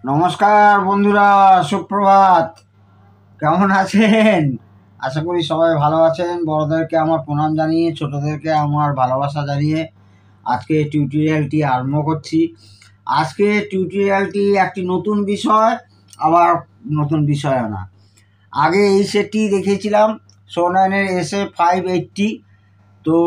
নমস্কার বন্ধুরা, সুপ্রভাত। কেমন আছেন? আশা করি সবাই ভালো আছেন। বড়দেরকে আমার প্রণাম জানিয়ে, ছোটদেরকে আমার ভালোবাসা জানিয়ে আজকে টিউটোরিয়ালটি আরম্ভ করছি। আজকে টিউটোরিয়ালটি একটি নতুন বিষয়, আবার নতুন বিষয় না। আগে এই সেটটি দেখিয়েছিলাম সোনাইনের SA580। তো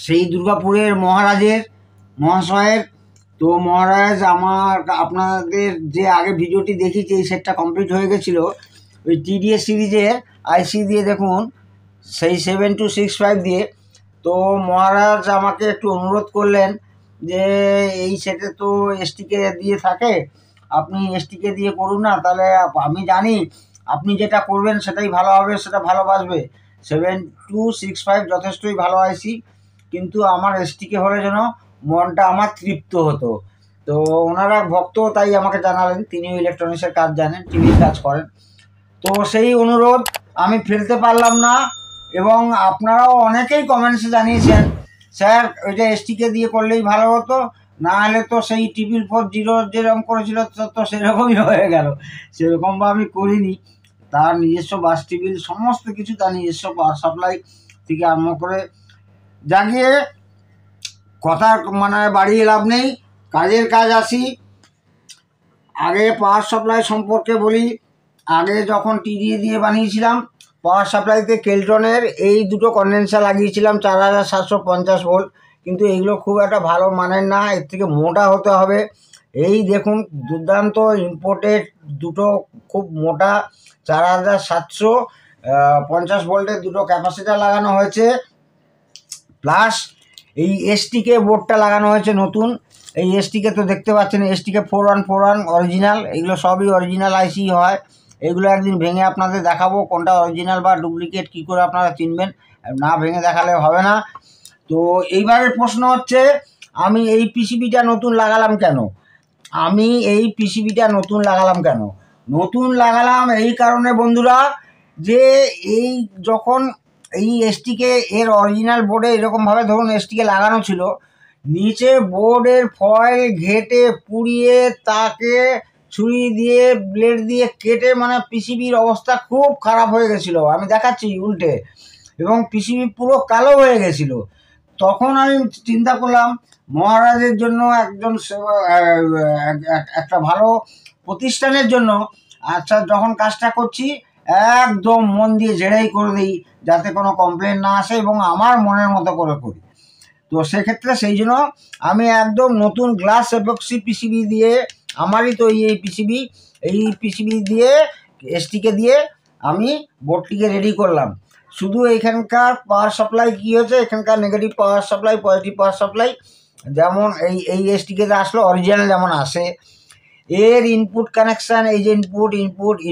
সেই দুর্গাপুরের মহাশয়ের তো মহারাজ আপনাদের যে আগে ভিডিওটি দেখিয়েছি, এই সেটটা কমপ্লিট হয়ে গেছিলো ওই TDS সিরিজের আইসি দিয়ে। দেখুন সেই 7265 দিয়ে। তো মহারাজ আমাকে একটু অনুরোধ করলেন যে এই সেটে তো STK দিয়ে থাকে, আপনি STK দিয়ে করুন না। তাহলে আমি জানি আপনি যেটা করবেন সেটাই ভালো হবে, সেটা ভালো বাজবে। 7265 যথেষ্টই ভালো আইসি, কিন্তু আমার STK হলে যেন মনটা আমার তৃপ্ত হতো। তো ওনারা ভক্ত, তাই আমাকে জানালেন। তিনিও ইলেকট্রনিক্সের কাজ জানেন, টিভির কাজ করেন। তো সেই অনুরোধ আমি ফেলতে পারলাম না। এবং আপনারাও অনেকেই কমেন্টসে জানিয়েছেন, স্যার ওইটা STK দিয়ে করলেই ভালো হতো, না হলে তো সেই 440 যেরকম করেছিল তো সেরকমই হয়ে গেল। সেরকম বা আমি করিনি। তার নিজস্ব বাস টিভির সমস্ত কিছু, তার নিজস্ব পাওয়ার সাপ্লাই থেকে আরম্ভ করে জাগিয়ে কথা বাড়িয়ে লাভ নেই, কাজের কাজ আসি। আগে পাওয়ার সাপ্লাই সম্পর্কে বলি। আগে যখন TDA দিয়ে বানিয়েছিলাম, পাওয়ার সাপ্লাইতে কেলটনের এই দুটো কন্ডেন্সার লাগিয়েছিলাম 4750 ভোল্ট। কিন্তু এগুলো খুব একটা ভালো মানের না, এর থেকে মোটা হতে হবে। এই দেখুন দুর্দান্ত ইম্পোর্টেড দুটো খুব মোটা 4750 ভোল্টের দুটো ক্যাপাসিটার লাগানো হয়েছে। প্লাস এই STK বোর্ডটা লাগানো হয়েছে নতুন। এই STK তো দেখতে পাচ্ছেন, STK 4141 অরিজিনাল। এগুলো সবই অরিজিনাল আইসি হয়। এগুলো একদিন ভেঙে আপনাদের দেখাবো কোনটা অরিজিনাল বা ডুপ্লিকেট, কী করে আপনারা চিনবেন। না ভেঙে দেখালে হবে না। তো এইবারের প্রশ্ন হচ্ছে, আমি এই পিসিবিটা নতুন লাগালাম কেন? নতুন লাগালাম এই কারণে বন্ধুরা, যে এই যখন এই STK এর অরিজিনাল বোর্ডে এরকমভাবে ধরুন STK লাগানো ছিল, নিচে বোর্ডের ফয়েল ঘেটে পুড়িয়ে তাকে ছুরি দিয়ে ব্লেড দিয়ে কেটে পিসিবির অবস্থা খুব খারাপ হয়ে গেছিলো। আমি দেখাচ্ছি উল্টে, এবং পিসিবি পুরো কালো হয়ে গেছিলো। তখন আমি চিন্তা করলাম মহারাজের জন্য, একটা ভালো প্রতিষ্ঠানের জন্য, আচ্ছা যখন কাজটা করছি একদম মন দিয়ে ঝেড়েই করে দিই, যাতে কোনো কমপ্লেন না আসে এবং আমার মনের মতো করে করি। তো সেক্ষেত্রে সেই জন্য আমি একদম নতুন গ্লাস এপক্সি পিসিবি দিয়ে, আমারই তো এই পিসিবি দিয়ে STK দিয়ে আমি বোর্ডটিকে রেডি করলাম। শুধু এখানকার পাওয়ার সাপ্লাই কী হয়েছে, এখানকার negative power supply, positive power supply যেমন এই STKতে আসলো অরিজিনাল যেমন আসে, এর ইনপুট কানেকশান, এই যে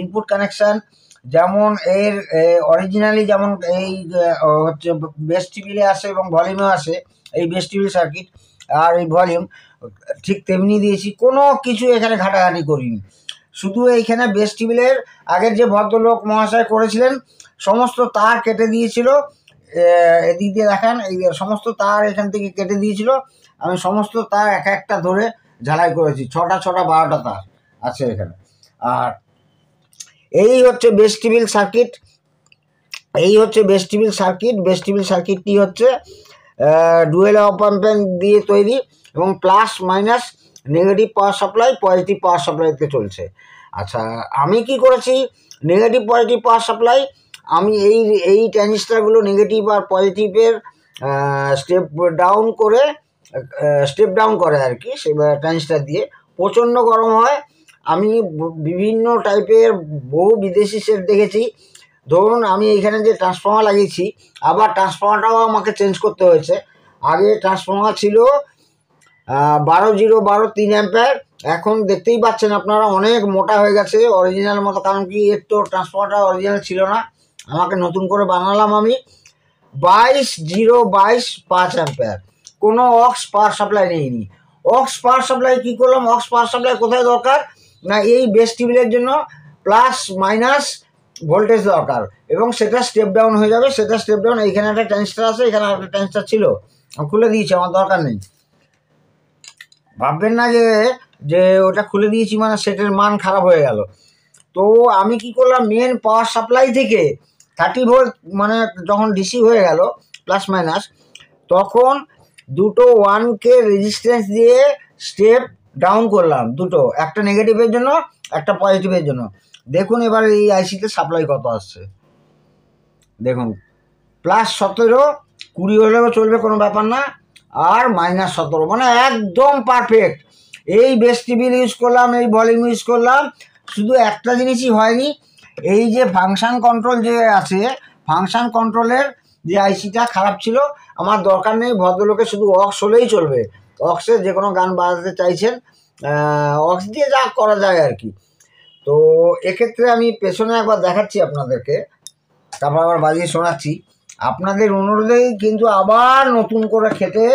ইনপুট কানেকশান যেমন এর অরিজিনালি যেমন এই হচ্ছে বেস টিভিলে আসে এবং ভলিউমে আসে, এই বেস টিভিল সার্কিট আর এই ভলিউম ঠিক তেমনি দিয়েছি। কোনো কিছু এখানে ঘাটাঘাটি করিনি। শুধু এইখানে বেস টিভিলের আগের যে ভদ্রলোক মহাশয় করেছিলেন, সমস্ত তার কেটে দিয়েছিল। এদিক দিয়ে দেখান, এই সমস্ত তার এখান থেকে কেটে দিয়েছিল। আমি সমস্ত তার একটা ধরে ঝালাই করেছি। 6টা 12টা তার আছে এখানে। আর এই হচ্ছে bass treble circuit. Bass treble সার্কিটটি হচ্ছে ডুয়েল অপ অ্যাম্প দিয়ে তৈরি, এবং plus minus negative power supply, positive power সাপ্লাইতে চলছে। আচ্ছা, আমি কি করেছি, নেগেটিভ পজিটিভ পাওয়ার সাপ্লাই আমি এই ট্রানজিস্টারগুলো নেগেটিভ আর পজিটিভের স্টেপ ডাউন করে আর কি, সে ট্রানজিস্টার দিয়ে প্রচণ্ড গরম হয়। আমি বিভিন্ন টাইপের বহু বিদেশি সেট দেখেছি। ধরুন আমি এইখানে যে ট্রান্সফর্মার লাগিয়েছি, আবার ট্রান্সফর্মারটাও আমাকে চেঞ্জ করতে হয়েছে। আগে ট্রান্সফর্মার ছিল 12 3 অ্যাম্পিয়ার, এখন দেখতেই পাচ্ছেন আপনারা অনেক মোটা হয়ে গেছে অরিজিনাল মতো। কারণ কি, এর তো ট্রান্সফর্মারটা অরিজিনাল ছিল না, আমাকে নতুন করে বানালাম আমি। 22 5 অ্যাম্পিয়ার, কোনো অক্স পাওয়ার সাপ্লাই নেইনি। অক্স পাওয়ার সাপ্লাই কী করলাম, অক্স পাওয়ার সাপ্লাই কোথায় দরকার না, এই বেস টিভিলের জন্য প্লাস মাইনাস ভোল্টেজ দরকার, এবং সেটা স্টেপ ডাউন হয়ে যাবে। সেটা স্টেপ ডাউন, এইখানে একটা ট্রানজিস্টার আছে, এখানে একটা ট্রানজিস্টার ছিল, আমি খুলে দিয়েছি, আমার দরকার নেই। ভাববেন না যে যে ওটা খুলে দিয়েছি মানে সেটের মান খারাপ হয়ে গেল। তো আমি কি করলাম, মেন পাওয়ার সাপ্লাই থেকে 30 ভোল্ট মানে যখন ডিসি হয়ে গেল প্লাস মাইনাস, তখন দুটো 1K রেজিস্ট্যান্স দিয়ে স্টেপ ডাউন করলাম, দুটো, একটা নেগেটিভের জন্য একটা পজিটিভের জন্য। দেখুন এবার এই আইসিতে সাপ্লাই কত আসছে, দেখুন +17, 20 হলেও চলবে, কোনো ব্যাপার না, আর -17, মানে একদম পারফেক্ট। এই বেস টিভির ইউজ করলাম, এই ভলিউম ইউজ করলাম, শুধু একটা জিনিসই হয়নি, এই যে ফাংশন কন্ট্রোল যে আছে, ফাংশন কন্ট্রোলের যে আইসিটা খারাপ ছিল, আমার দরকার নেই, ভদ্রলোকে শুধু অক্স হলেই চলবে, অক্সে যে কোনো গান বাজাতে চাইছেন অক্স দিয়ে যা করা যায় আর কি। তো এক্ষেত্রে আমি পেছনে একবার দেখাচ্ছি আপনাদেরকে, তারপর আবার বাজিয়ে শোনাচ্ছি। আপনাদের অনুরোধেই কিন্তু আবার নতুন করে খেটে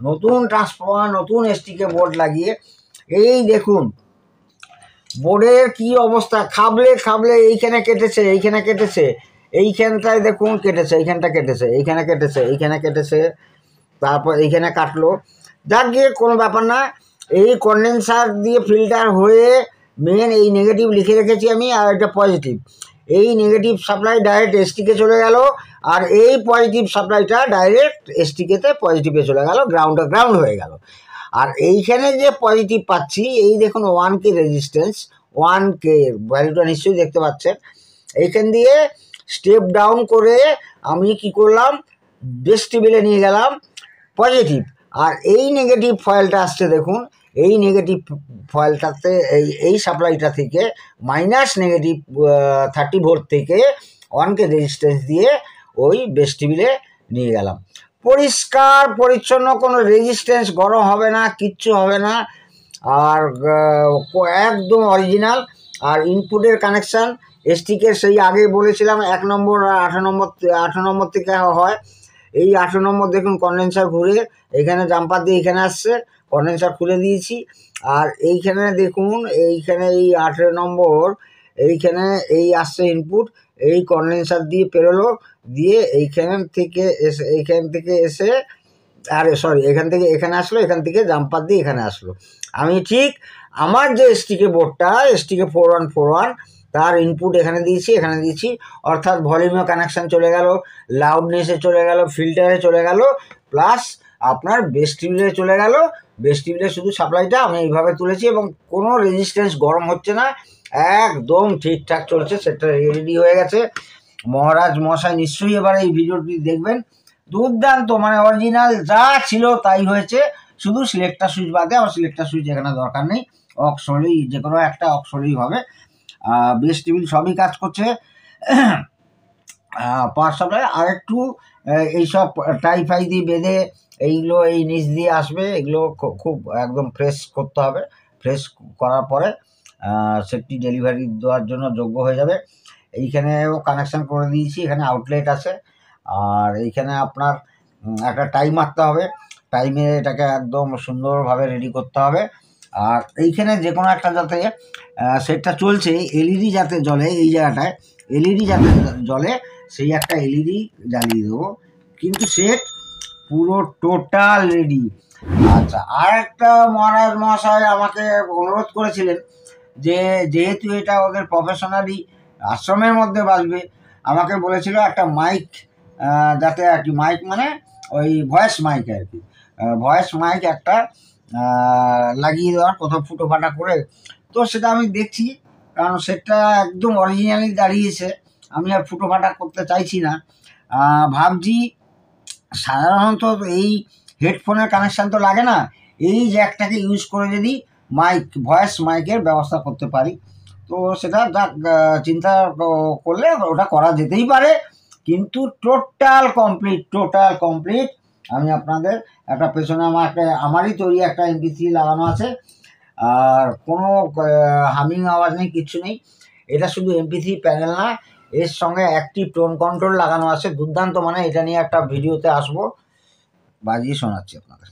নতুন ট্রান্সফর্মার, নতুন এসটিকে বোর্ড লাগিয়ে, এই দেখুন বোর্ডের কি অবস্থা, খাবলে খাবলে এইখানে কেটেছে, এইখানে কেটেছে, এইখানটায় দেখুন কেটেছে, এইখানটা কেটেছে, এইখানে কেটেছে, এইখানে কেটেছে, তারপর এইখানে কাটলো, যাক গিয়ে কোনো ব্যাপার না। এই কন্ডেন্সার দিয়ে ফিল্টার হয়ে মেন এই নেগেটিভ লিখে রেখেছি আমি, আর এটা পজিটিভ, এই নেগেটিভ সাপ্লাই ডাইরেক্ট এসটিকে চলে গেল, আর এই পজিটিভ সাপ্লাইটা ডাইরেক্ট এসটিকেতে পজিটিভে চলে গেল, গ্রাউন্ড হয়ে গেল। আর এইখানে যে পজিটিভ পাচ্ছি, এই দেখুন 1K রেজিস্ট্যান্স, 1K ভ্যালুটা নিশ্চয়ই দেখতে পাচ্ছেন। এইখান দিয়ে স্টেপ ডাউন করে আমি কি করলাম, বেস টেবিলে নিয়ে গেলাম পজিটিভ, আর এই নেগেটিভ ফয়েলটা আসছে দেখুন, এই নেগেটিভ ফয়েলটাতে এই সাপ্লাইটা থেকে -30 ভোল্ট থেকে 1K রেজিস্ট্যান্স দিয়ে ওই বেস টেবিলে নিয়ে গেলাম। পরিষ্কার পরিচ্ছন্ন, কোনো রেজিস্ট্যান্স গরম হবে না, কিচ্ছু হবে না, আর একদম অরিজিনাল। আর ইনপুটের কানেকশান এসটিকে সেই আগে বলেছিলাম 1 নম্বর আর 8 নম্বর থেকে হয়। এই 8 নম্বর দেখুন কন্ডেন্সার ঘুরে এখানে জাম্পার দিয়ে এখানে আসছে, কন্ডেন্সার খুলে দিয়েছি। আর এইখানে দেখুন, এইখানে এই 8 নম্বর, এইখানে এই আসছে ইনপুট, এই কন্ডেন্সার দিয়ে পেরোলো, দিয়ে এইখান থেকে এসে আরে সরি, এখান থেকে এখানে আসলো, এখান থেকে জাম্পার দিয়ে এখানে আসলো। আমি ঠিক আমার যে এসটিকে বোর্ডটা, এসটিকে 4141, তার ইনপুট এখানে দিয়েছি, অর্থাৎ ভলিউমে কানেকশান চলে গেল, লাউডনেসে চলে গেল, ফিল্টারে চলে গেল, প্লাস আপনার বেস টেবিলে চলে গেল। বেস টেবিলে শুধু সাপ্লাইটা আমি এইভাবে তুলেছি, এবং কোনো রেজিস্ট্যান্স গরম হচ্ছে না, একদম ঠিকঠাক চলছে, সেটা রেডি হয়ে গেছে। মহারাজ মশাই নিশ্চয়ই এবার এই ভিডিওটি দেখবেন, দুর্দান্ত, মানে অরিজিনাল যা ছিল তাই হয়েছে, শুধু সিলেক্টার সুইচ বাদে। আমার সিলেক্টার সুইচ এখানে দরকার নেই, অক্স হলেই, যে কোনো একটা অক্স হলেই হবে। বেস টেবিল সবই কাজ করছে, পাওয়ার সাপ্লাই আর একটু এইসব টাইফাই দিয়ে বেঁধে এইগুলো এই নিচ দিয়ে আসবে, এগুলো খুব একদম ফ্রেশ করতে হবে। ফ্রেশ করার পরে সেটটি ডেলিভারি দেওয়ার জন্য যোগ্য হয়ে যাবে। এইখানেও কানেকশান করে দিয়েছি, এখানে আউটলেট আছে, আর এইখানে আপনার একটা টাইম মারতে হবে, টাইমে এটাকে একদম সুন্দরভাবে রেডি করতে হবে। আর এইখানে যে কোনো একটা যাতে সেটটা চলছে, এলইডি যাতে জ্বলে, এই জায়গাটায় এলইডি যাতে জ্বলে, সেই একটা এলইডি জ্বালিয়ে দেবো, কিন্তু সেট পুরো টোটাল রেডি। আচ্ছা, আর একটা মহারাজ মহাশয় আমাকে অনুরোধ করেছিলেন যে যেহেতু এটা ওদের প্রফেশনালি আশ্রমের মধ্যে বাজবে, আমাকে বলেছিল একটা মাইক যাতে আর কি, মাইক মানে ওই ভয়েস মাইক আর কি, ভয়েস মাইক একটা লাগিয়ে দেওয়ার, কোথাও ফুটো ফাটা করে। তো সেটা আমি দেখছি, কারণ সেটা একদম অরিজিনালি দাঁড়িয়েছে, আমি আর ফুটো ফাটা করতে চাইছি না। ভাবছি সাধারণত এই হেডফোনের কানেকশান তো লাগে না, এই জ্যাকটাকে ইউজ করে যদি মাইক, ভয়েস মাইকের ব্যবস্থা করতে পারি, তো সেটা চিন্তা করলে ওটা করা যেতেই পারে। কিন্তু টোটাল কমপ্লিট আমি আপনাদের একটা পেছনে আমারই তৈরি একটা MP3 লাগানো আছে, আর কোনো হামিং আওয়াজ নেই, কিচ্ছু নেই। এটা শুধু MP3 প্যানেল না, এর সঙ্গে অ্যাক্টিভ টোন কন্ট্রোল লাগানো আছে, দুর্দান্ত। মানে এটা নিয়ে একটা ভিডিওতে আসবো, বাজিয়ে শোনাচ্ছি আপনাদের।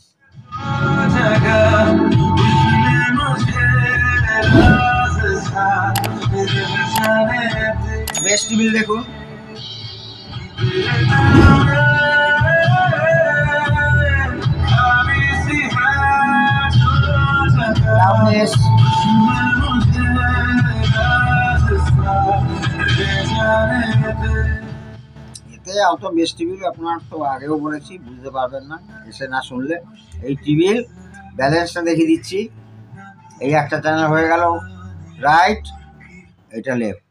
বেস টেবিল দেখুন, লাউডনেস, তো বেশ টিভিল, আপনার তো আগেও বলেছি, বুঝতে পারবেন না এসে না শুনলে। এই টিভির ব্যালেন্সটা দেখিয়ে দিচ্ছি। এই একটা চ্যানেল হয়ে গেল রাইট, এটা লেফট।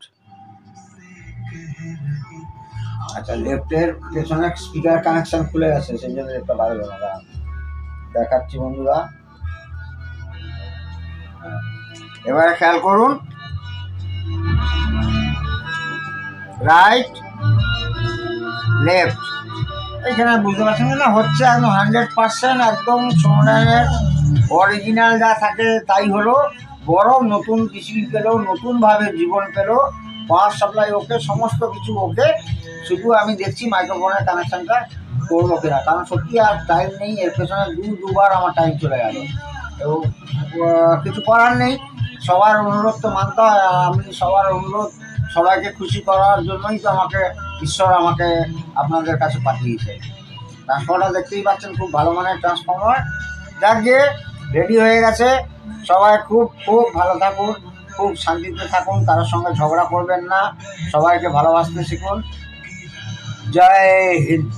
আচ্ছা, লেফটের পেছনে স্পিকার কানেকশন খুলে গেছে, সেই জন্য লেফটটা বাইরে হলো না। দেখাচ্ছি বন্ধুরা, এবারে খেয়াল করুন, রাইট লেফট। এখানে বুঝতে পারছেন না, হচ্ছে একদম 100% একদম সোনার অরিজিনাল যা থাকে তাই হলো। বরং নতুন পিসি পেলো, নতুনভাবে জীবন পেলো, পাওয়ার সাপ্লাই ওকে, সমস্ত কিছু ওকে। শুধু আমি দেখছি মাইক্রোফোনের কানেকশানটা করবো কিনা, কারণ সত্যি আর টাইম নেই। এর পেছনে দুবার আমার টাইম চলে গেল, এবং কিছু করার নেই। সবার অনুরোধ তো মানতে হয়। আমি সবার অনুরোধ, সবাইকে খুশি করার জন্যই তো ঈশ্বর আমাকে আপনাদের কাছে পাঠিয়েছে। ট্রান্সফর্মারটা দেখতেই পাচ্ছেন, খুব ভালো মানের ট্রান্সফর্মার। যাক গিয়ে রেডি হয়ে গেছে। সবাই খুব খুব ভালো থাকুন, খুব শান্তিতে থাকুন, কারোর সঙ্গে ঝগড়া করবেন না, সবাইকে ভালোবাসতে শিখুন। জয় হিন্দ।